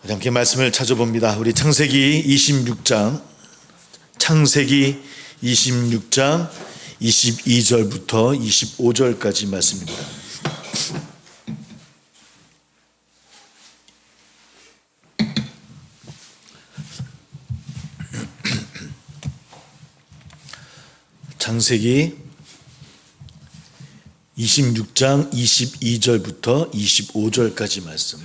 함께 말씀을 찾아봅니다. 우리 창세기 26장 22절부터 25절까지 말씀입니다. 창세기 26장 22절부터 25절까지 말씀.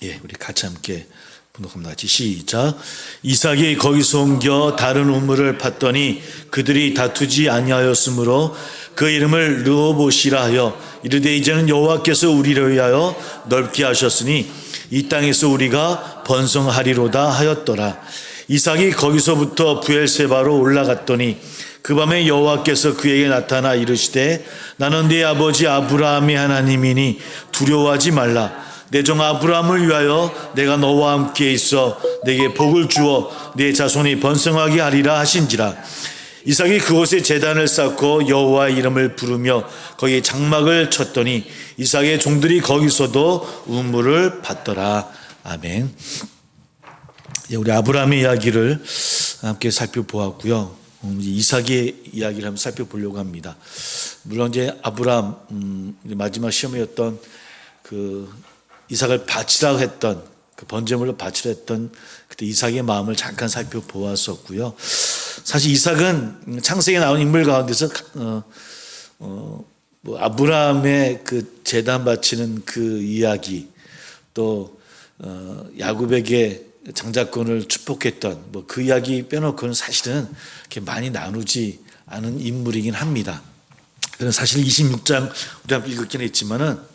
예, 우리 같이 함께 분독합니다. 같이 시작. 이삭이 거기서 옮겨 다른 우물을 팠더니 그들이 다투지 아니하였으므로 그 이름을 르호봇이라 하여 이르되 이제는 여호와께서 우리를 위하여 넓게 하셨으니 이 땅에서 우리가 번성하리로다 하였더라. 이삭이 거기서부터 브엘세바로 올라갔더니 그 밤에 여호와께서 그에게 나타나 이르시되 나는 네 아버지 아브라함의 하나님이니 두려워하지 말라. 내 종 아브라함을 위하여 내가 너와 함께 있어 내게 복을 주어 네 자손이 번성하게 하리라 하신지라. 이삭이 그곳에 제단을 쌓고 여호와의 이름을 부르며 거기에 장막을 쳤더니 이삭의 종들이 거기서도 우물을 팠더라. 아멘. 우리 아브라함의 이야기를 함께 살펴보았고요. 이삭의 이야기를 한번 살펴보려고 합니다. 물론 이제 아브라함 마지막 시험이었던 그 이삭을 바치라고 했던 그 번제물로 바치라 했던 그때 이삭의 마음을 잠깐 살펴보았었고요. 사실 이삭은 창세기에 나온 인물 가운데서 뭐 아브라함의 그 제단 바치는 그 이야기 또 야곱에게 장자권을 축복했던 뭐 그 이야기 빼놓고는 사실은 이렇게 많이 나누지 않은 인물이긴 합니다. 그런 사실 26장 우리 한번 읽었긴 했지만은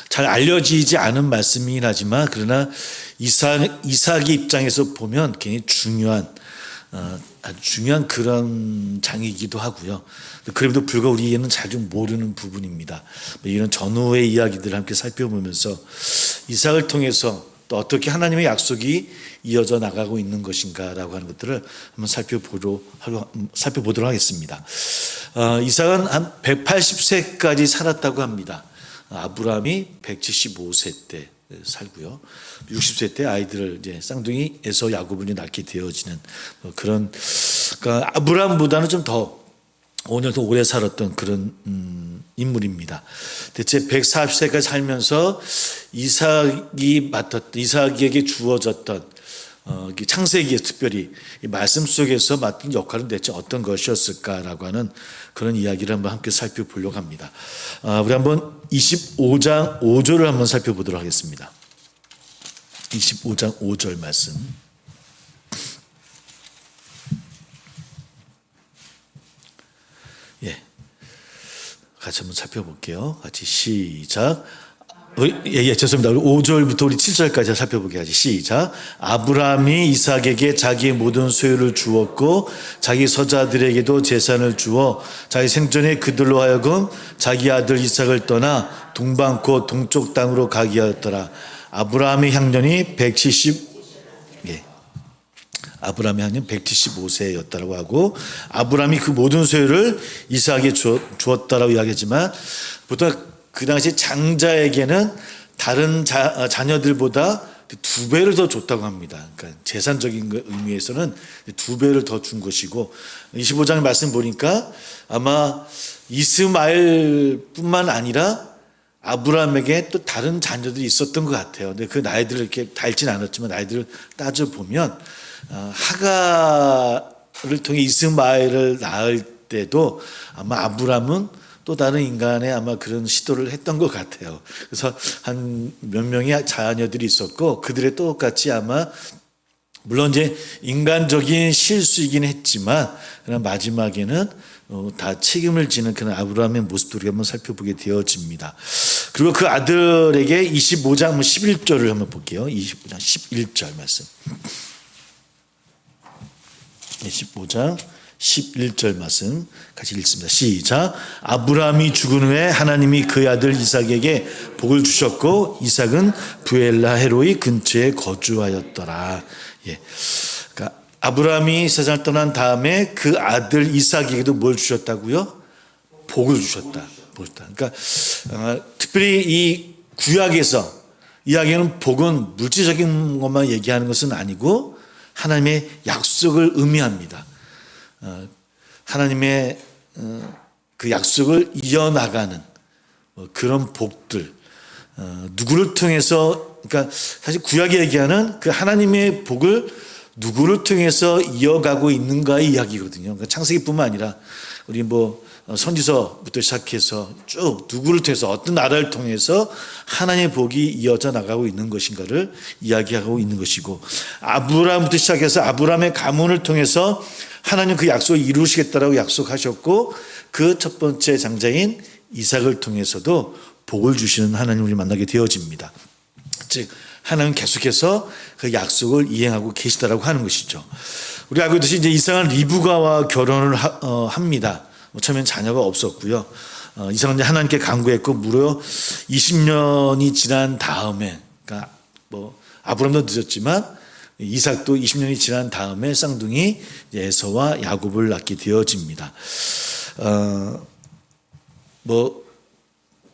잘 알려지지 않은 말씀이긴 하지만 그러나 이삭의 입장에서 보면 굉장히 아주 중요한 그런 장이기도 하고요. 그럼에도 불구하고 우리는 잘 좀 모르는 부분입니다. 이런 전후의 이야기들을 함께 살펴보면서 이삭을 통해서 또 어떻게 하나님의 약속이 이어져 나가고 있는 것인가라고 하는 것들을 한번 살펴보도록 하겠습니다. 이삭은 한 180세까지 살았다고 합니다. 아브라함이 175세 때 살고요. 60세 때 아이들을 이제 쌍둥이 에서 야곱을 낳게 되어지는 그런, 그러니까 아브라함보다는 좀 더 5년 더 오래 살았던 그런 인물입니다. 대체 140세까지 살면서 이삭에게 주어졌던 창세기에 특별히 이 말씀 속에서 맡은 역할은 대체 어떤 것이었을까라고 하는 그런 이야기를 한번 함께 살펴보려고 합니다. 우리 한번 25장 5절을 한번 살펴보도록 하겠습니다. 25장 5절 말씀. 예, 같이 한번 살펴볼게요. 같이 시작. 죄송합니다. 5절부터 우리 7절까지 살펴보게 하지. 시작. 아브라함이 이삭에게 자기의 모든 소유를 주었고 자기 서자들에게도 재산을 주어 자기 생전에 그들로 하여금 자기 아들 이삭을 떠나 동방 곧 동쪽 땅으로 가게 하였더라. 아브라함의 향년이 175세였다고 하고 아브라함이 그 모든 소유를 이삭에게 주었다라고 이야기하지만 보통 그 당시 장자에게는 다른 자녀들보다 2배를 더 줬다고 합니다. 그러니까 재산적인 의미에서는 2배를 더 준 것이고 25장 말씀 보니까 아마 이스마엘뿐만 아니라 아브라함에게 또 다른 자녀들이 있었던 것 같아요. 근데 그 나이들을 이렇게 닳진 않았지만 나이들을 따져보면 하가를 통해 이스마엘을 낳을 때도 아마 아브라함은 또 다른 인간의 아마 그런 시도를 했던 것 같아요. 그래서 한 몇 명의 자녀들이 있었고 그들의 똑같이 아마 물론 이제 인간적인 실수이긴 했지만 그러나 마지막에는 다 책임을 지는 그런 아브라함의 모습들을 한번 살펴보게 되어집니다. 그리고 그 아들에게 25장 11절을 한번 볼게요. 25장 11절 말씀. 25장 11절 말씀 같이 읽습니다. 시작. 아브라함이 죽은 후에 하나님이 그의 아들 이삭에게 복을 주셨고 이삭은 브엘라헤로이 근처에 거주하였더라. 예. 그러니까 아브라함이 세상을 떠난 다음에 그 아들 이삭에게도 뭘 주셨다고요? 복을 주셨다. 보다. 그러니까 특별히 이 구약에서 이야기하는 복은 물질적인 것만 얘기하는 것은 아니고 하나님의 약속을 의미합니다. 하나님의 그 약속을 이어나가는 그런 복들, 누구를 통해서, 그러니까 사실 구약이 얘기하는 그 하나님의 복을 누구를 통해서 이어가고 있는가의 이야기거든요. 그러니까 창세기뿐만 아니라 우리 선지서부터 시작해서 쭉 누구를 통해서 어떤 나라를 통해서 하나님의 복이 이어져 나가고 있는 것인가를 이야기하고 있는 것이고, 아브라함부터 시작해서 아브라함의 가문을 통해서 하나님 그 약속을 이루시겠다라고 약속하셨고, 그 첫 번째 장자인 이삭을 통해서도 복을 주시는 하나님을 우리 만나게 되어집니다. 즉 하나님은 계속해서 그 약속을 이행하고 계시다라고 하는 것이죠. 우리 알고 있듯이 이제 이삭은 리브가와 결혼을 합니다. 처음엔 자녀가 없었고요. 이삭은 이제 하나님께 간구했고 무려 20년이 지난 다음에, 그러니까 아브라함도 늦었지만 이삭도 20년이 지난 다음에 쌍둥이 에서와 야곱을 낳게 되어집니다.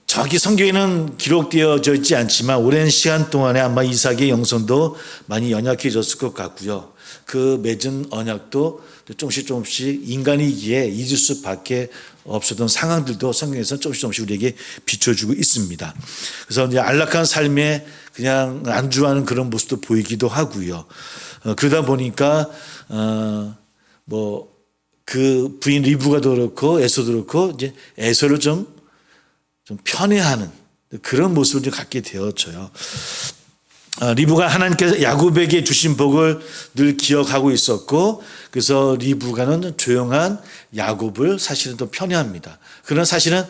정확히 성경에는 기록되어져 있지 않지만 오랜 시간 동안에 아마 이삭의 영성도 많이 연약해졌을 것 같고요. 그 맺은 언약도 조금씩 인간이기에 잊을 수밖에 없었던 상황들도 성경에서 조금씩 우리에게 비춰주고 있습니다. 그래서 이제 안락한 삶에 그냥 안주하는 그런 모습도 보이기도 하고요. 그러다 보니까 그 부인 리브가도 그렇고 에서도 그렇고 이제 에서를 좀 편애하는 그런 모습을 좀 갖게 되었죠. 리브가 하나님께서 야곱에게 주신 복을 늘 기억하고 있었고, 그래서 리브가는 조용한 야곱을 사실은 또 편애합니다. 그러나 사실은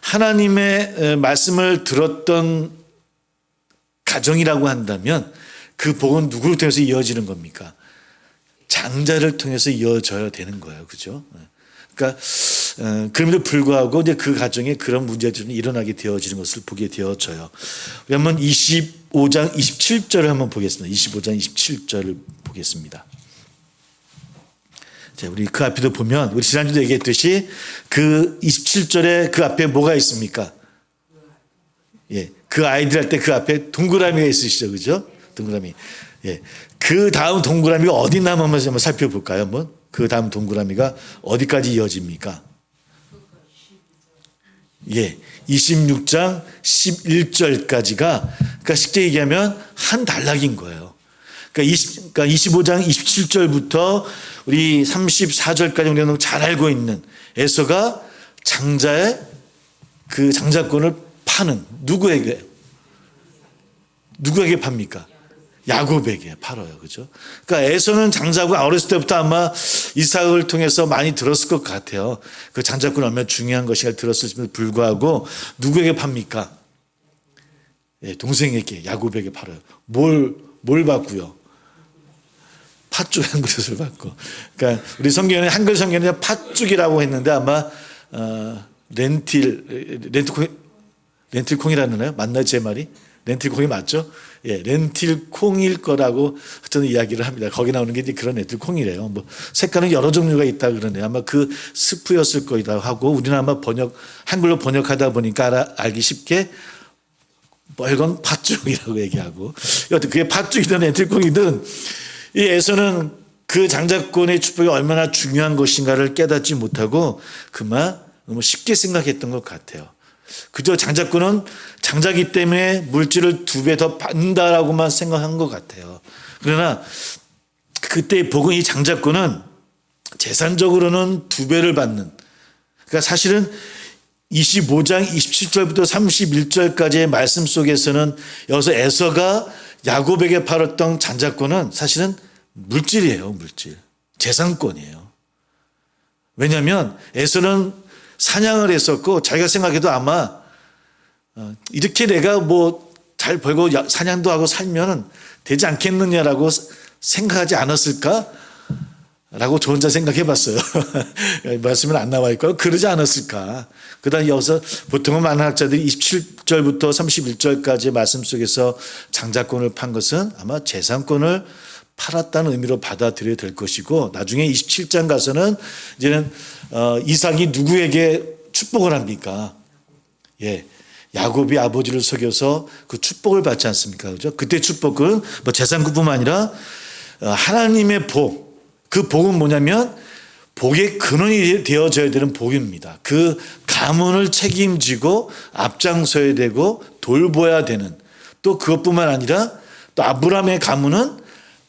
하나님의 말씀을 들었던 가정이라고 한다면 그 복은 누구를 통해서 이어지는 겁니까? 장자를 통해서 이어져야 되는 거예요. 그죠? 그러니까 그럼에도 불구하고 이제 그 가정에 그런 문제들이 일어나게 되어지는 것을 보게 되어져요. 우리 한번 25장 27절을 한번 보겠습니다. 25장 27절을 보겠습니다. 자, 우리 그 앞에도 보면 우리 지난주도 얘기했듯이 그 27절에 그 앞에 뭐가 있습니까? 예, 그 아이들 할 때 그 앞에 동그라미가 있으시죠, 그죠? 동그라미. 예, 그 다음 동그라미가 어디 있나 한번 살펴볼까요? 한번 그 다음 동그라미가 어디까지 이어집니까? 예, 26장 11절까지가, 그러니까 쉽게 얘기하면 한 단락인 거예요. 그러니까 25장 27절부터 우리 34절까지 우리가 너무 잘 알고 있는 에서가 장자의 그 장자권을 파는, 누구에게 팝니까? 야곱에게 팔아요. 그죠? 그러니까 에서는 장자고 어렸을 때부터 아마 이삭을 통해서 많이 들었을 것 같아요. 그 장자권이 얼마나 중요한 것인가 들었을지도 불구하고 누구에게 팝니까? 예, 동생에게, 야곱에게 팔아요. 뭘 받고요? 팥죽 한 그릇을 받고. 그러니까 우리 성경에는, 한글 성경에는 팥죽이라고 했는데 아마 렌틸콩이라나요? 맞나요? 제 말이? 렌틸콩이 맞죠? 예, 렌틸콩일 거라고 어떤 이야기를 합니다. 거기 나오는 게 이제 그런 렌틸콩이래요. 색깔은 여러 종류가 있다 그러네요. 아마 그 스프였을 거이다 하고, 우리는 아마 한글로 번역하다 보니까 알기 쉽게 빨간 팥죽이라고 얘기하고, 여하튼 그게 팥죽이든 렌틸콩이든 이 에서는 그 장자권의 축복이 얼마나 중요한 것인가를 깨닫지 못하고 그만 너무 쉽게 생각했던 것 같아요. 그저 장자권은 장자기 때문에 물질을 2배 더 받는다라고만 생각한 것 같아요. 그러나 그때의 복은, 이 장자권은 재산적으로는 2배를 받는, 그러니까 사실은 25장 27절부터 31절까지의 말씀 속에서는 여기서 에서가 야곱에게 팔았던 장자권은 사실은 물질이에요. 물질, 재산권이에요. 왜냐하면 에서는 사냥을 했었고 자기가 생각해도 아마 이렇게 내가 잘 벌고 사냥도 하고 살면 되지 않겠느냐라고 생각하지 않았을까? 라고 저 혼자 생각해 봤어요. 말씀은 안 나와 있고 그러지 않았을까? 그 다음에 여기서 보통은 많은 학자들이 27절부터 31절까지의 말씀 속에서 장자권을 판 것은 아마 재산권을 팔았다는 의미로 받아들여야 될 것이고, 나중에 27장 가서는 이제는 이삭이 누구에게 축복을 합니까? 예. 야곱이 아버지를 속여서 그 축복을 받지 않습니까? 그죠? 그때 축복은 뭐 재산뿐만 아니라 하나님의 복. 그 복은 뭐냐면 복의 근원이 되어져야 되는 복입니다. 그 가문을 책임지고 앞장서야 되고 돌봐야 되는, 또 그것뿐만 아니라 또 아브라함의 가문은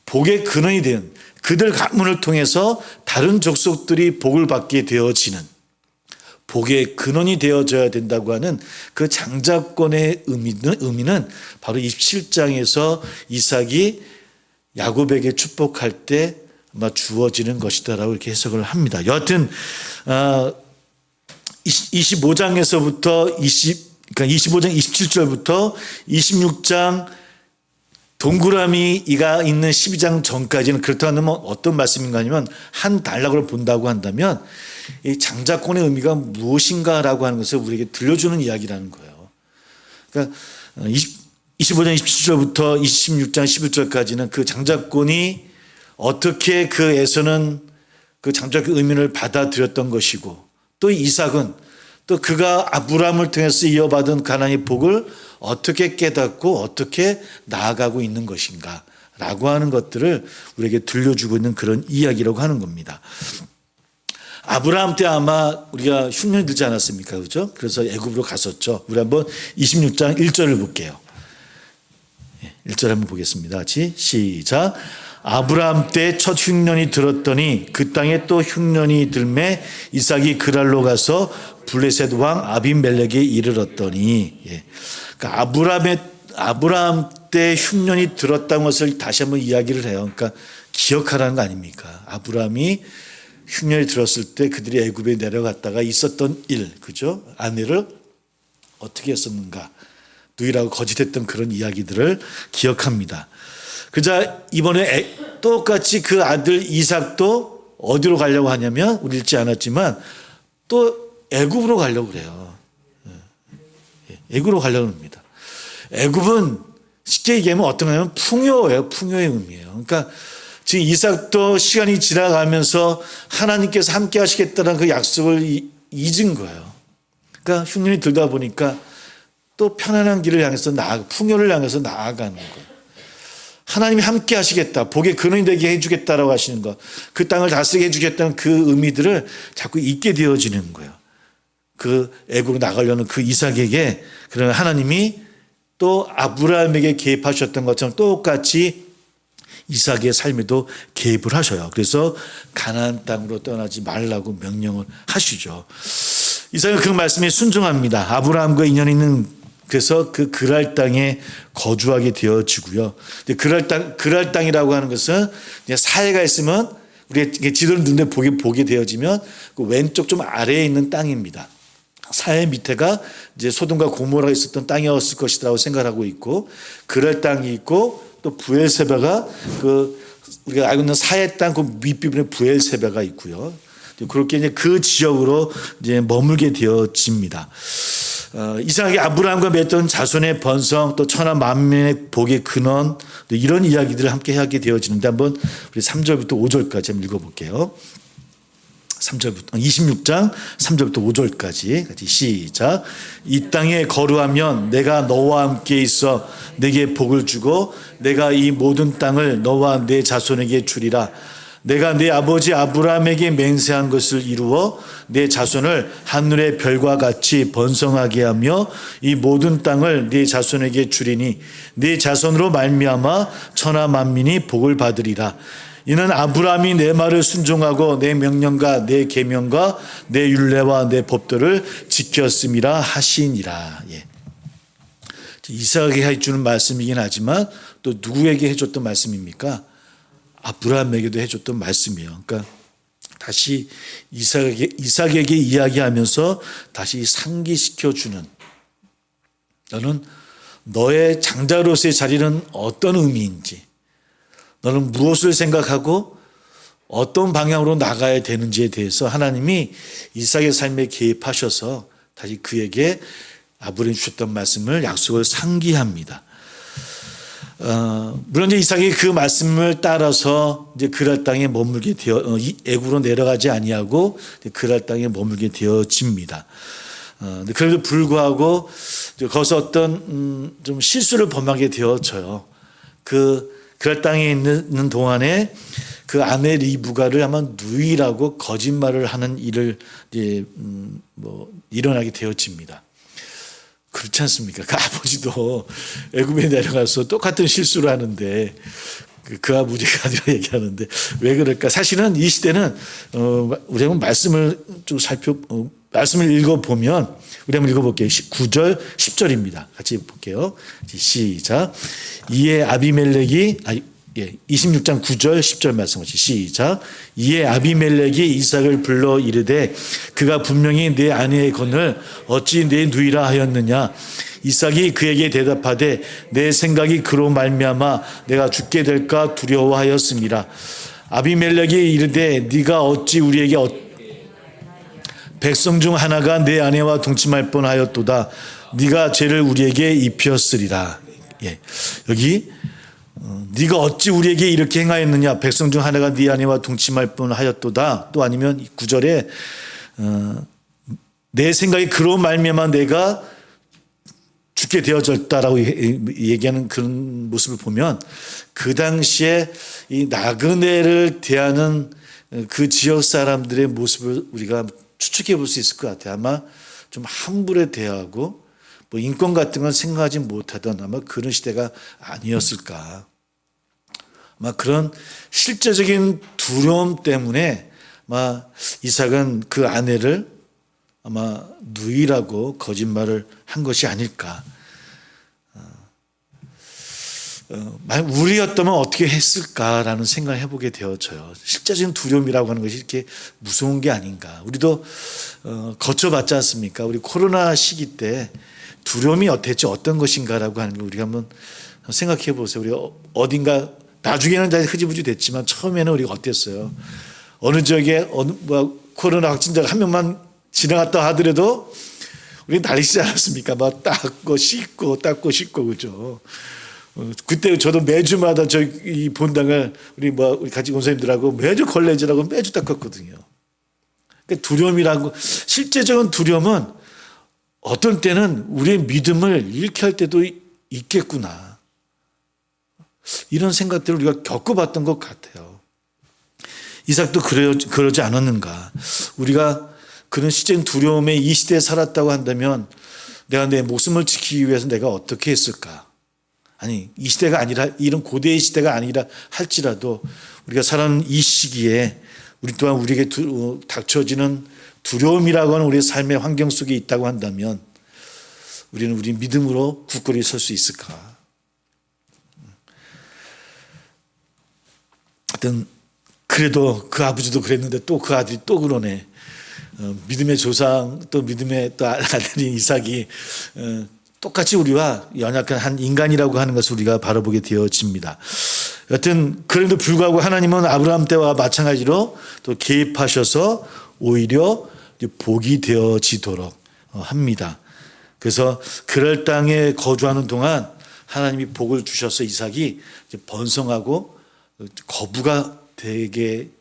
복의 근원이 된, 그들 가문을 통해서 다른 족속들이 복을 받게 되어지는 복의 근원이 되어져야 된다고 하는 그 장자권의 의미는 바로 27장에서 이삭이 야곱에게 축복할 때 아마 주어지는 것이다라고 이렇게 해석을 합니다. 여하튼 25장에서부터 그러니까 25장 27절부터 26장 동그라미가 있는 12장 전까지는 그렇다면 어떤 말씀인가 하면 한 단락으로 본다고 한다면 이 장자권의 의미가 무엇인가라고 하는 것을 우리에게 들려주는 이야기라는 거예요. 그러니까 25장 27절부터 26장 11절까지는 그 장자권이 어떻게 그 에서는 그 장자권의 의미를 받아들였던 것이고, 또 이삭은 또 그가 아브라함을 통해서 이어받은 가나안의 복을 어떻게 깨닫고 어떻게 나아가고 있는 것인가 라고 하는 것들을 우리에게 들려주고 있는 그런 이야기라고 하는 겁니다. 아브라함 때 아마 우리가 흉년이 들지 않았습니까? 그렇죠? 그래서 애굽으로 갔었죠. 우리 한번 26장 1절을 볼게요. 1절 한번 보겠습니다. 같이 시작. 아브라함 때 첫 흉년이 들었더니 그 땅에 또 흉년이 들매 이삭이 그랄로 가서 블레셋 왕 아비멜렉에 이르렀더니, 그러니까 아브라함 때 흉년이 들었다는 것을 다시 한번 이야기를 해요. 그러니까 기억하라는 거 아닙니까? 아브라함이 흉년이 들었을 때 그들이 애굽에 내려갔다가 있었던 일, 그죠? 아내를 어떻게 했었는가, 누이라고 거짓했던 그런 이야기들을 기억합니다. 그자 이번에 똑같이 그 아들 이삭도 어디로 가려고 하냐면, 우리 읽지 않았지만 또 애굽으로 가려고 그래요. 애굽으로 가려고 합니다. 애굽은 쉽게 얘기하면 어떤 거냐면 풍요예요. 풍요의 의미예요. 그러니까 지금 이삭도 시간이 지나가면서 하나님께서 함께 하시겠다는 그 약속을 잊은 거예요. 그러니까 흉년이 들다 보니까 또 편안한 길을 향해서 풍요를 향해서 나아가는 거예요. 하나님이 함께 하시겠다, 복의 근원이 되게 해주겠다라고 하시는 것, 그 땅을 다스리게 해주겠다는 그 의미들을 자꾸 잊게 되어지는 거예요. 그 애굽으로 나가려는 그 이삭에게 그러나 하나님이 또 아브라함에게 개입하셨던 것처럼 똑같이 이삭의 삶에도 개입을 하셔요. 그래서 가나안 땅으로 떠나지 말라고 명령을 하시죠. 이삭은 그 말씀에 순종합니다. 아브라함과 인연이 있는, 그래서 그 그랄 땅에 거주하게 되어지고요. 그랄 땅이라고 하는 것은 사해가 있으면, 우리가 지도를 눈에 보게 되어지면 그 왼쪽 좀 아래에 있는 땅입니다. 사해 밑에가 이제 소돔과 고모라가 있었던 땅이었을 것이라고 생각하고 있고, 그랄 땅이 있고, 또 부엘세바가 우리가 알고 있는 사해 땅 그 윗부분에 부엘세바가 있고요. 그렇게 이제 그 지역으로 이제 머물게 되어집니다. 이상하게 아브라함과 맺던 자손의 번성, 또 천하 만민의 복의 근원, 또 이런 이야기들을 함께 하게 되어지는데, 한번 우리 3절부터 5절까지 한번 읽어볼게요. 26장 3절부터 5절까지 같이 시작. 이 땅에 거류하면 내가 너와 함께 있어 내게 복을 주고 내가 이 모든 땅을 너와 내 자손에게 주리라. 내가 내 아버지 아브라함에게 맹세한 것을 이루어 내 자손을 하늘의 별과 같이 번성하게 하며 이 모든 땅을 내 자손에게 주리니 내 자손으로 말미암아 천하 만민이 복을 받으리라. 이는 아브라함이 내 말을 순종하고 내 명령과 내 계명과 내 율례와 내 법도를 지켰음이라 하시니라. 이삭에게 해주는 말씀이긴 하지만 또 누구에게 해줬던 말씀입니까? 아브라함에게도 해줬던 말씀이에요. 그러니까 다시 이삭에게 이야기하면서 다시 상기시켜주는, 너는 너의 장자로서의 자리는 어떤 의미인지, 너는 무엇을 생각하고 어떤 방향으로 나가야 되는지에 대해서 하나님이 이삭의 삶에 개입하셔서 다시 그에게 아브라함이 주셨던 말씀을, 약속을 상기합니다. 물론 이제 이삭이 그 말씀을 따라서 이제 그랄 땅에 머물게 애굽으로 내려가지 아니하고 그랄 땅에 머물게 되어집니다. 근데 그래도 불구하고 거기서 어떤 좀 실수를 범하게 되어져요. 그럴 땅에 있는 동안에 그 아내 리브가를 아마 누이라고 거짓말을 하는 일을 이제 일어나게 되어집니다. 그렇지 않습니까? 그 아버지도 애굽에 내려가서 똑같은 실수를 하는데 그 아버지가 아니라 얘기하는데 왜 그럴까? 사실은 이 시대는 우리 한번 말씀을 좀 말씀을 읽어보면 우리 한번 읽어볼게요. 9절 10절입니다. 같이 볼게요. 시작. 이에 아비멜렉이 26장 9절 10절 말씀 같이 시작. 이에 아비멜렉이 이삭을 불러 이르되 그가 분명히 내 아내의 건을 어찌 내 누이라 하였느냐. 이삭이 그에게 대답하되 내 생각이 그로 말미암아 내가 죽게 될까 두려워하였습니다. 아비멜렉이 이르되 네가 어찌 우리에게 백성 중 하나가 내 아내와 동침할 뻔하였도다. 네가 죄를 우리에게 입혔으리라. 여기 네가 어찌 우리에게 이렇게 행하였느냐. 백성 중 하나가 네 아내와 동침할 뻔하였도다. 또 아니면 9절에 내 생각이 그로 말미암아 내가 죽게 되어졌다라고 얘기하는 그런 모습을 보면 그 당시에 이 나그네를 대하는 그 지역 사람들의 모습을 우리가 추측해 볼 수 있을 것 같아요. 아마 좀 함부로 대하고 인권 같은 건 생각하지 못하던 아마 그런 시대가 아니었을까. 아마 그런 실제적인 두려움 때문에 아마 이삭은 그 아내를 아마 누이라고 거짓말을 한 것이 아닐까. 우리였다면 어떻게 했을까라는 생각을 해보게 되어져요. 실제적인 두려움이라고 하는 것이 이렇게 무서운 게 아닌가. 우리도 거쳐봤지 않습니까? 우리 코로나 시기 때 두려움이 대체 어떤 것인가라고 하는 걸 우리가 한번 생각해 보세요. 우리 어딘가 나중에는 다 흐지부지 됐지만 처음에는 우리가 어땠어요? 어느 지역에 코로나 확진자가 한 명만 지나갔다 하더라도 우리 난리치지 않았습니까? 막 닦고 씻고 그죠? 그때 저도 매주마다 저희 본당을 우리 같이 원사님들하고 매주 걸레질하고 매주 닦았거든요. 그러니까 두려움이라고 실제적인 두려움은 어떤 때는 우리의 믿음을 잃게 할 때도 있겠구나. 이런 생각들을 우리가 겪어봤던 것 같아요. 이삭도 그러지 않았는가. 우리가 그런 실제적인 두려움에 이 시대에 살았다고 한다면 내가 내 목숨을 지키기 위해서 내가 어떻게 했을까. 아니 이 시대가 아니라 이런 고대의 시대가 아니라 할지라도 우리가 살아가는 이 시기에 우리 또한 우리에게 닥쳐지는 두려움이라고 하는 우리의 삶의 환경 속에 있다고 한다면 우리는 우리 믿음으로 굳건히 설 수 있을까. 하여튼 그래도 그 아버지도 그랬는데 또 그 아들이 또 그러네. 믿음의 조상 또 믿음의 또 아들인 이삭이 똑같이 우리와 연약한 한 인간이라고 하는 것을 우리가 바라보게 되어집니다. 여튼 그럼에도 불구하고 하나님은 아브라함 때와 마찬가지로 또 개입하셔서 오히려 복이 되어지도록 합니다. 그래서 그럴 땅에 거주하는 동안 하나님이 복을 주셔서 이삭이 번성하고 거부가 되게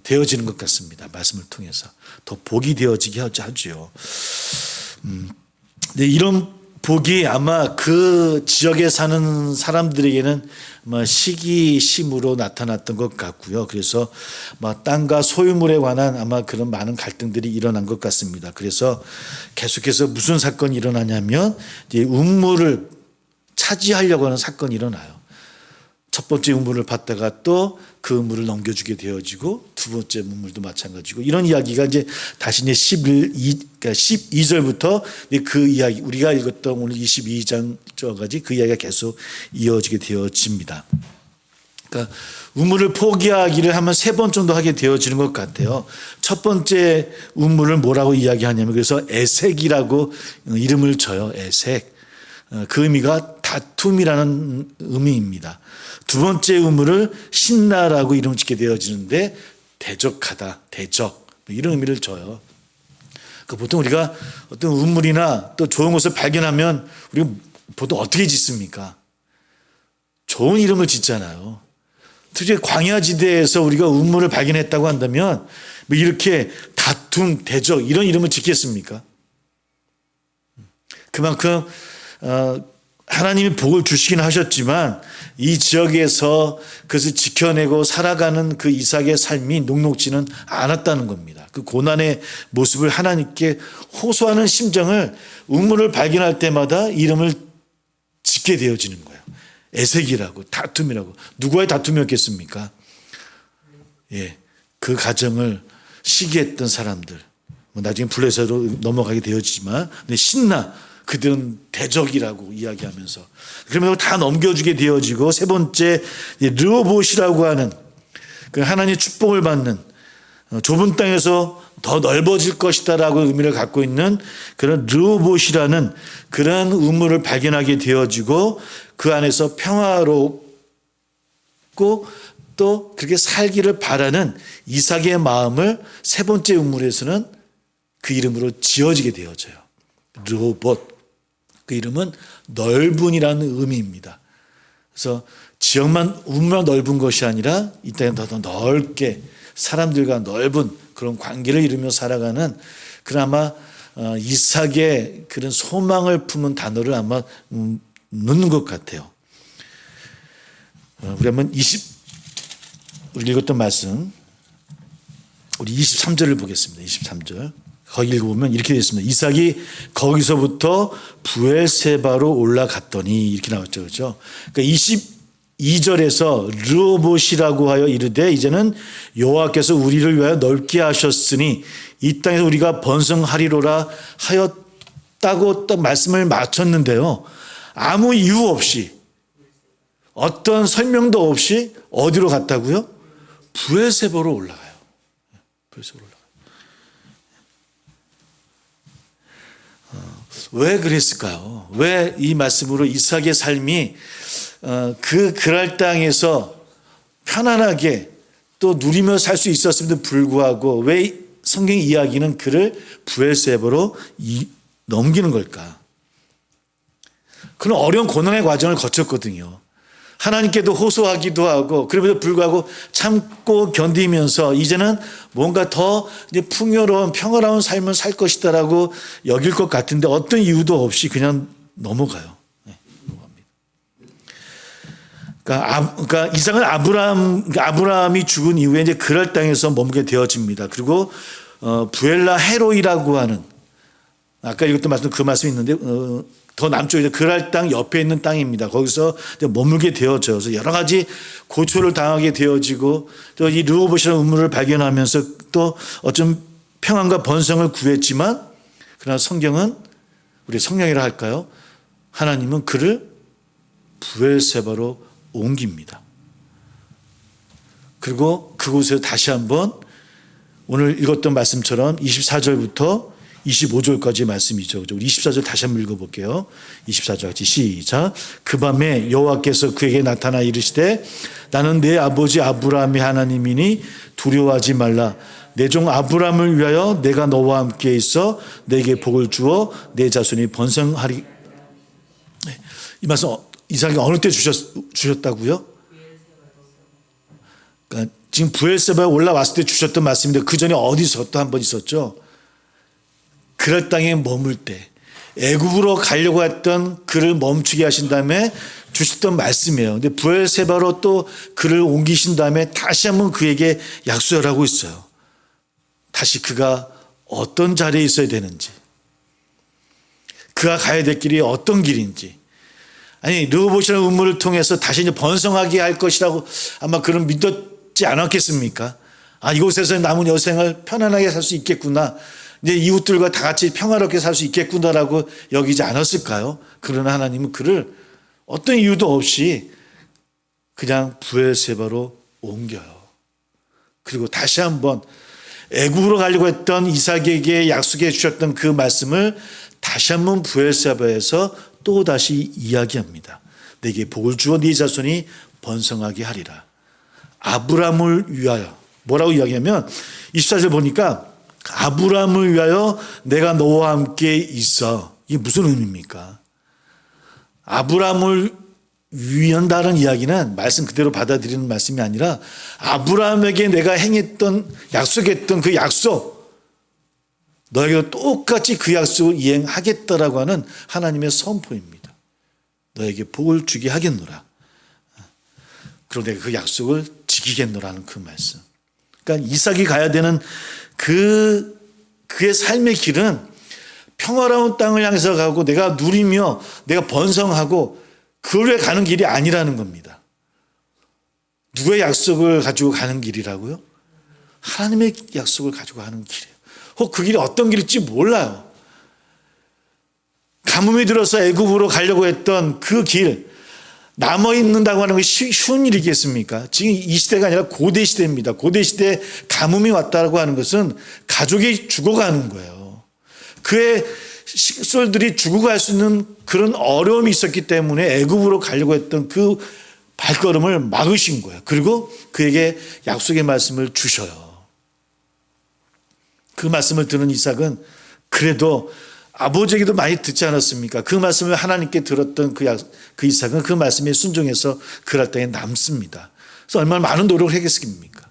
되어지는 것 같습니다. 말씀을 통해서 더 복이 되어지게 하죠. 근데 이런 복이 아마 그 지역에 사는 사람들에게는 아마 시기심으로 나타났던 것 같고요. 그래서 땅과 소유물에 관한 아마 그런 많은 갈등들이 일어난 것 같습니다. 그래서 계속해서 무슨 사건이 일어나냐면 이제 우물을 차지하려고 하는 사건이 일어나요. 첫 번째 우물을 받다가 또 그 우물을 넘겨주게 되어지고 두 번째 우물도 마찬가지고 이런 이야기가 이제 다시 이제 12절부터 그 이야기 우리가 읽었던 오늘 22장까지 그 이야기가 계속 이어지게 되어집니다. 그러니까 우물을 포기하기를 하면 3번 정도 하게 되어지는 것 같아요. 첫 번째 우물을 뭐라고 이야기하냐면 그래서 에색이라고 이름을 줘요. 에색. 그 의미가 다툼이라는 의미입니다. 두 번째 우물을 신나라고 이름을 짓게 되어지는데 대적하다, 대적 이런 의미를 줘요. 보통 우리가 어떤 우물이나 또 좋은 곳을 발견하면 우리가 보통 어떻게 짓습니까? 좋은 이름을 짓잖아요. 특히 광야지대에서 우리가 우물을 발견했다고 한다면 이렇게 다툼, 대적 이런 이름을 짓겠습니까? 그만큼 하나님이 복을 주시긴 하셨지만 이 지역에서 그것을 지켜내고 살아가는 그 이삭의 삶이 녹록지는 않았다는 겁니다. 그 고난의 모습을 하나님께 호소하는 심정을 우물을 발견할 때마다 이름을 짓게 되어지는 거예요. 에색이라고, 다툼이라고. 누구와의 다툼이었겠습니까? 예, 그 가정을 시기했던 사람들, 나중에 블레셋으로 넘어가게 되어지지만, 근데 신나 그들은 대적이라고 이야기하면서 그러면 다 넘겨주게 되어지고, 세 번째 르호봇이라고 하는 그 하나님의 축복을 받는 좁은 땅에서 더 넓어질 것이다라고 의미를 갖고 있는 그런 르호봇이라는 그런 우물을 발견하게 되어지고, 그 안에서 평화롭고 또 그렇게 살기를 바라는 이삭의 마음을 세 번째 우물에서는 그 이름으로 지어지게 되어져요. 르호봇. 그 이름은 넓은이라는 의미입니다. 그래서 지역만 우물만 넓은 것이 아니라 이 땅에 더 넓게 사람들과 넓은 그런 관계를 이루며 살아가는, 그나마 이삭의 그런 소망을 품은 단어를 아마 넣는 것 같아요. 우리 한번 우리 읽었던 말씀, 우리 23절을 보겠습니다. 23절. 거기 읽어보면 이렇게 되어 있습니다. 이삭이 거기서부터 부엘세바로 올라갔더니, 이렇게 나왔죠. 그렇죠? 그러니까 22절에서 르호봇이라고 하여 이르되 이제는 여호와께서 우리를 위하여 넓게 하셨으니 이 땅에서 우리가 번성하리로라 하였다고 딱 말씀을 마쳤는데요. 아무 이유 없이, 어떤 설명도 없이 어디로 갔다고요? 부엘세바로 올라가요. 부엘세바로 올라가요. 왜 그랬을까요? 왜 이 말씀으로 이삭의 삶이 그 그랄 땅에서 편안하게 또 누리며 살 수 있었음에도 불구하고 왜 성경 이야기는 그를 부엘세바로 넘기는 걸까? 그런 어려운 고난의 과정을 거쳤거든요. 하나님께도 호소하기도 하고, 그럼에도 불구하고 참고 견디면서 이제는 뭔가 더 이제 풍요로운 평화로운 삶을 살 것이다라고 여길 것 같은데 어떤 이유도 없이 그냥 넘어가요. 네, 넘어갑니다. 그러니까 이삭은 아브라함이 죽은 이후에 이제 그랄 땅에서 머물게 되어집니다. 그리고 부엘라 헤로이라고 하는, 아까 읽었던 말씀, 그 말씀이 있는데 더 남쪽에 그랄 땅 옆에 있는 땅입니다. 거기서 머물게 되어져서 여러 가지 고초를 당하게 되어지고, 또 이 르호봇이라는 우물을 발견하면서 또 어쩜 평안과 번성을 구했지만, 그러나 성경은, 우리 성령이라 할까요? 하나님은 그를 부엘세바로 옮깁니다. 그리고 그곳에서 다시 한번 오늘 읽었던 말씀처럼 24절부터 25절까지 말씀이죠. 우리 24절 다시 한번 읽어볼게요. 24절 같이 시작. 그 밤에 여호와께서 그에게 나타나 이르시되 나는 내 아버지 아브라함의 하나님이니 두려워하지 말라. 내 종 아브라함을 위하여 내가 너와 함께 있어 내게 복을 주어 내 자손이 번성하리. 이 말씀 이삭이 어느 때 주셨다고요? 그러니까 지금 부엘세바에 올라왔을 때 주셨던 말씀인데 그 전에 어디서 또 한 번 있었죠? 그랄 땅에 머물 때 애굽으로 가려고 했던 그를 멈추게 하신 다음에 주셨던 말씀이에요. 근데 부엘세바로 또 그를 옮기신 다음에 다시 한번 그에게 약속을 하고 있어요. 다시 그가 어떤 자리에 있어야 되는지, 그가 가야 될 길이 어떤 길인지, 아니 르호봇이라는 우물을 통해서 다시 이제 번성하게 할 것이라고 아마 그런 믿었지 않았겠습니까? 아, 이곳에서 남은 여생을 편안하게 살 수 있겠구나, 이제 이웃들과 다 같이 평화롭게 살 수 있겠구나라고 여기지 않았을까요? 그러나 하나님은 그를 어떤 이유도 없이 그냥 부엘세바로 옮겨요. 그리고 다시 한번 애굽으로 가려고 했던 이삭에게 약속해 주셨던 그 말씀을 다시 한번 부엘세바에서 또 다시 이야기합니다. 내게 복을 주어 네 자손이 번성하게 하리라. 아브라함을 위하여 뭐라고 이야기하면 24절 보니까 아브라함을 위하여 내가 너와 함께 있어. 이게 무슨 의미입니까? 아브라함을 위한다는 이야기는 말씀 그대로 받아들이는 말씀이 아니라 아브라함에게 내가 행했던, 약속했던 그 약속, 너에게도 똑같이 그 약속을 이행하겠다라고 하는 하나님의 선포입니다. 너에게 복을 주게 하겠노라. 그리고 내가 그 약속을 지키겠노라는 그 말씀. 그러니까 이삭이 가야 되는 그의 삶의 길은 평화로운 땅을 향해서 가고 내가 누리며 내가 번성하고 그걸 위해 가는 길이 아니라는 겁니다. 누구의 약속을 가지고 가는 길이라고요? 하나님의 약속을 가지고 가는 길이에요. 혹 그 길이 어떤 길일지 몰라요. 가뭄이 들어서 애굽으로 가려고 했던 그 길, 남아있는다고 하는 것이 쉬운 일이겠습니까? 지금 이 시대가 아니라 고대 시대입니다. 고대 시대에 가뭄이 왔다고 하는 것은 가족이 죽어가는 거예요. 그의 식솔들이 죽어갈 수 있는 그런 어려움이 있었기 때문에 애굽으로 가려고 했던 그 발걸음을 막으신 거예요. 그리고 그에게 약속의 말씀을 주셔요. 그 말씀을 들은 이삭은 그래도 아버지에게도 많이 듣지 않았습니까? 그 말씀을 하나님께 들었던 그 이삭은 그 말씀에 순종해서 그랄 땅에 남습니다. 그래서 얼마나 많은 노력을 했겠습니까?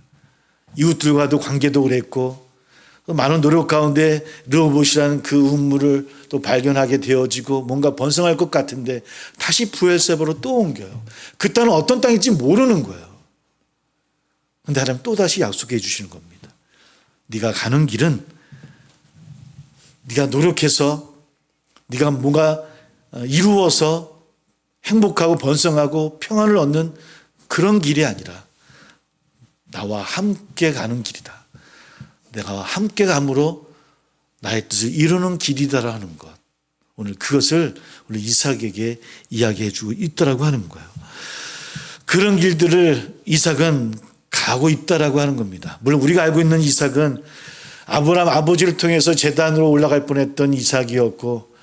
이웃들과도 관계도 그랬고 많은 노력 가운데 르호봇이라는 그 우물을 또 발견하게 되어지고 뭔가 번성할 것 같은데 다시 브엘세바로 또 옮겨요. 그 땅은 어떤 땅인지 모르는 거예요. 그런데 하나님 또다시 약속해 주시는 겁니다. 네가 가는 길은 네가 노력해서 네가 뭔가 이루어서 행복하고 번성하고 평안을 얻는 그런 길이 아니라 나와 함께 가는 길이다. 내가 함께 감으로 나의 뜻을 이루는 길이다라 하는 것. 오늘 그것을 우리 이삭에게 이야기해 주고 있더라고 하는 거예요. 그런 길들을 이삭은 가고 있다라고 하는 겁니다. 물론 우리가 알고 있는 이삭은 아브라함 아버지를 통해서 제단으로 올라갈 뻔했던 이삭이었고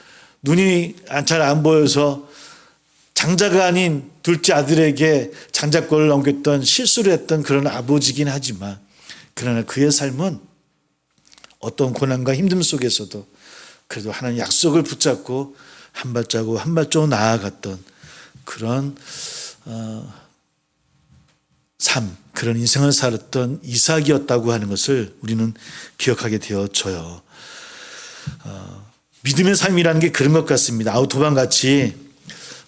눈이 잘 안 보여서 장자가 아닌 둘째 아들에게 장자권을 넘겼던 실수를 했던 그런 아버지긴 하지만 그러나 그의 삶은 어떤 고난과 힘듦 속에서도 그래도 하나님 약속을 붙잡고 한 발자국 한 발자국 나아갔던 그런 삶, 그런 인생을 살았던 이삭이었다고 하는 것을 우리는 기억하게 되어져요. 믿음의 삶이라는 게 그런 것 같습니다. 아우토반 같이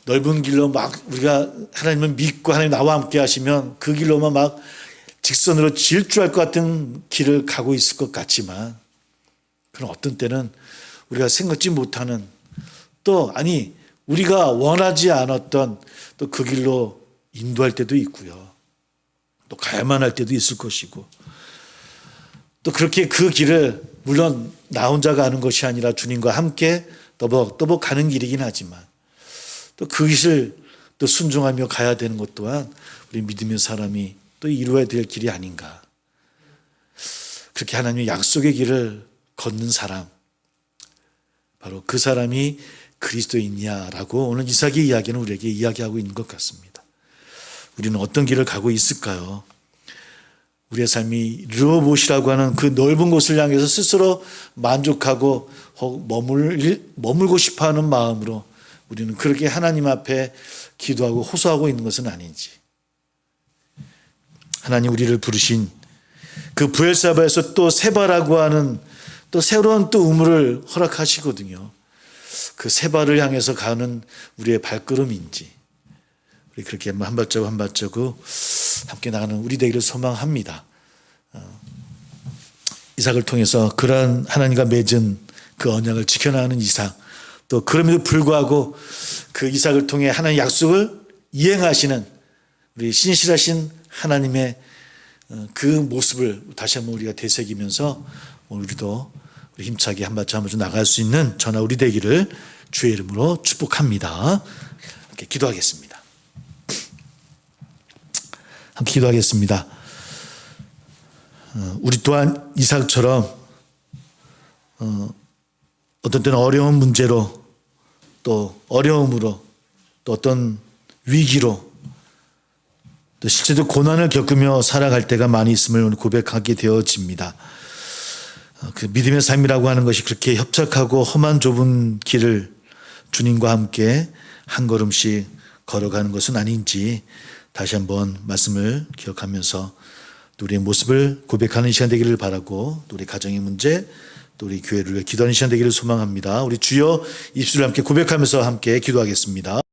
넓은 길로 막 우리가 하나님을 믿고 하나님 나와 함께 하시면 그 길로만 막 직선으로 질주할 것 같은 길을 가고 있을 것 같지만 그런 어떤 때는 우리가 생각지 못하는 또 아니 우리가 원하지 않았던 또 그 길로 인도할 때도 있고요. 또 가야만 할 때도 있을 것이고 또 그렇게 그 길을 물론 나 혼자 가는 것이 아니라 주님과 함께 또벅또벅 가는 길이긴 하지만 또 그 길을 또 순종하며 가야 되는 것 또한 우리 믿음의 사람이 또 이루어야 될 길이 아닌가. 그렇게 하나님의 약속의 길을 걷는 사람 바로 그 사람이 그리스도인이냐라고 오늘 이삭의 이야기는 우리에게 이야기하고 있는 것 같습니다. 우리는 어떤 길을 가고 있을까요? 우리의 삶이 르호봇이라고 하는 그 넓은 곳을 향해서 스스로 만족하고 머물고 싶어하는 마음으로 우리는 그렇게 하나님 앞에 기도하고 호소하고 있는 것은 아닌지 하나님 우리를 부르신 그 브엘사바에서 또 세바라고 하는 또 새로운 또 우물을 허락하시거든요. 그 세바를 향해서 가는 우리의 발걸음인지 우리 그렇게 한 발자국 한 발자국 함께 나가는 우리 되기를 소망합니다. 이삭을 통해서 그러한 하나님과 맺은 그 언약을 지켜나가는 이삭 또 그럼에도 불구하고 그 이삭을 통해 하나님의 약속을 이행하시는 우리 신실하신 하나님의 그 모습을 다시 한번 우리가 되새기면서 우리도 우리 힘차게 한 발짝 한 발짝 나갈 수 있는 저나 우리 되기를 주의 이름으로 축복합니다. 함께 기도하겠습니다. 함께 기도하겠습니다. 우리 또한 이삭처럼 어떤 때는 어려운 문제로 또 어려움으로 또 어떤 위기로 또 실제로 고난을 겪으며 살아갈 때가 많이 있음을 오늘 고백하게 되어집니다. 그 믿음의 삶이라고 하는 것이 그렇게 협착하고 험한 좁은 길을 주님과 함께 한 걸음씩 걸어가는 것은 아닌지 다시 한번 말씀을 기억하면서 우리의 모습을 고백하는 시간 되기를 바라고 우리 가정의 문제 또 우리 교회를 위해 기도하는 시간 되기를 소망합니다. 우리 주여 입술을 함께 고백하면서 함께 기도하겠습니다.